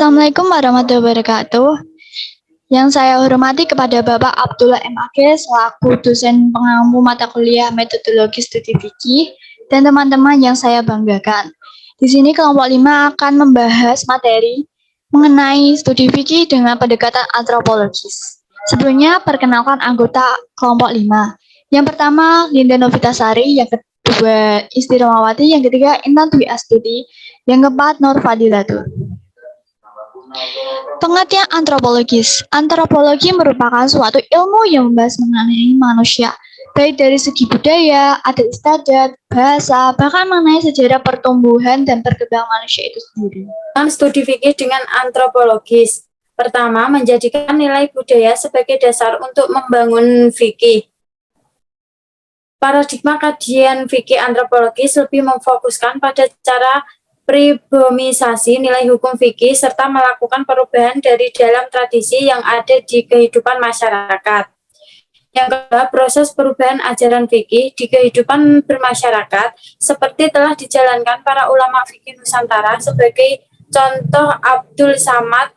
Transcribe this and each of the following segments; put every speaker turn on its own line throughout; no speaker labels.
Assalamualaikum warahmatullahi wabarakatuh. Yang saya hormati kepada Bapak Abdullah M.Ag selaku dosen pengampu mata kuliah metodologi studi fikih dan teman-teman yang saya banggakan. Di sini kelompok 5 akan membahas materi mengenai studi fikih dengan pendekatan antropologis. Sebelumnya perkenalkan anggota kelompok 5. Yang pertama Linda Novitasari, yang kedua Istiromawati, yang ketiga Intan Dwi Astuti, yang keempat Nur Fadilatul. Pengertian antropologis. Antropologi merupakan suatu ilmu yang membahas mengenai manusia, baik dari segi budaya, adat istiadat, bahasa, bahkan mengenai sejarah pertumbuhan dan perkembangan manusia itu sendiri.
Studi fikih dengan antropologis. Pertama, menjadikan nilai budaya sebagai dasar untuk membangun fikih. Paradigma kajian fikih antropologis lebih memfokuskan pada cara pribomisasi nilai hukum fikih serta melakukan perubahan dari dalam tradisi yang ada di kehidupan masyarakat. Yang kedua, proses perubahan ajaran fikih di kehidupan bermasyarakat seperti telah dijalankan para ulama fikih Nusantara sebagai contoh Abdul Samad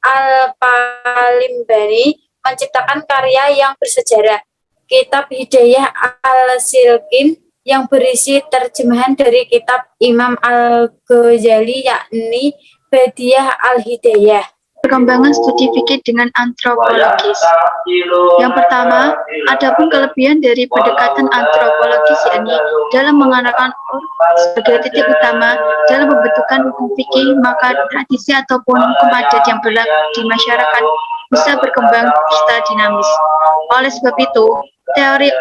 Al-Palimbani menciptakan karya yang bersejarah, Kitab Hidayah Al-Silkin, yang berisi terjemahan dari kitab Imam Al-Ghazali yakni Badiah Al-Hidayah.
Perkembangan studi fikih dengan antropologis. Yang pertama, adapun kelebihan dari pendekatan antropologis yakni dalam mengarahkan sebagai titik utama dalam pembentukan hukum fikih, maka tradisi ataupun hukum adat yang berlaku di masyarakat bisa berkembang serta dinamis. Oleh sebab itu, teori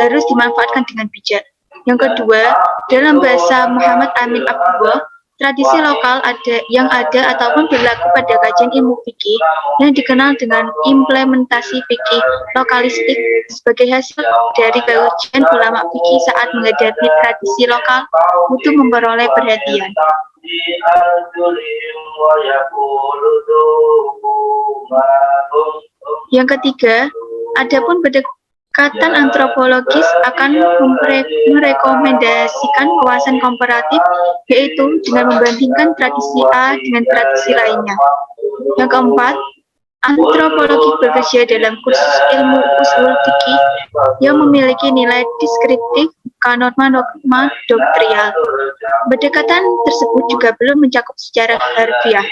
harus dimanfaatkan dengan bijak. Yang kedua, dalam bahasa Muhammad Amin Abdullah, tradisi lokal yang ada ataupun berlaku pada kajian ilmu fikih yang dikenal dengan implementasi fikih lokalistik sebagai hasil dari kajian ulama fikih saat menghadapi tradisi lokal untuk memperoleh perhatian. Yang ketiga, adapun pendekatan antropologis akan merekomendasikan wawasan komparatif, yaitu dengan membandingkan tradisi A dengan tradisi lainnya. Yang keempat, antropologi bekerja dalam kursus ilmu usul fikih yang memiliki nilai deskriptif ke norma-norma doktrial. Pendekatan tersebut juga belum mencakup secara harfiah.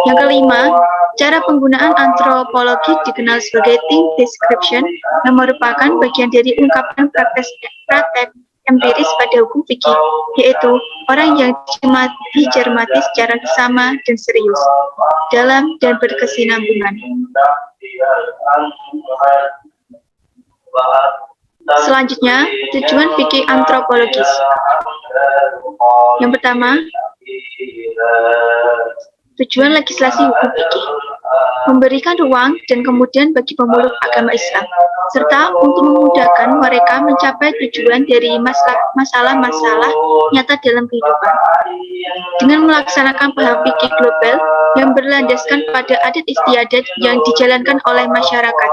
Yang kelima, cara penggunaan antropologi dikenal sebagai think description yang merupakan bagian dari ungkapan praktek empiris pada hukum fikih, yaitu orang yang dicermati secara sama dan serius, dalam dan berkesinambungan. Selanjutnya, tujuan fikih antropologis. Yang pertama, tujuan legislasi hukum fikih, memberikan ruang dan kemudian bagi pemeluk agama Islam, serta untuk memudahkan mereka mencapai tujuan dari masalah-masalah nyata dalam kehidupan. Dengan melaksanakan paham fikih global yang berlandaskan pada adat istiadat yang dijalankan oleh masyarakat.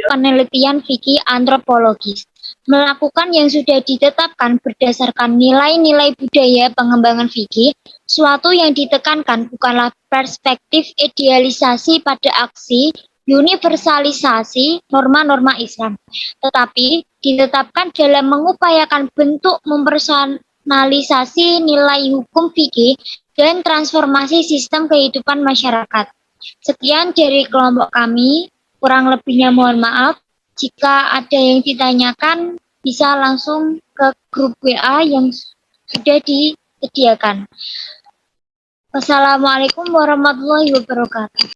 Penelitian fikih antropologis melakukan yang sudah ditetapkan berdasarkan nilai-nilai budaya pengembangan fikih. Suatu yang ditekankan bukanlah perspektif idealisasi pada aksi universalisasi norma-norma Islam, tetapi ditetapkan dalam mengupayakan bentuk mempersonalisasi nilai hukum fikih dan transformasi sistem kehidupan masyarakat. Sekian dari kelompok kami. Kurang lebihnya mohon maaf. Jika ada yang ditanyakan, bisa langsung ke grup WA yang sudah disediakan. Wassalamualaikum warahmatullahi wabarakatuh.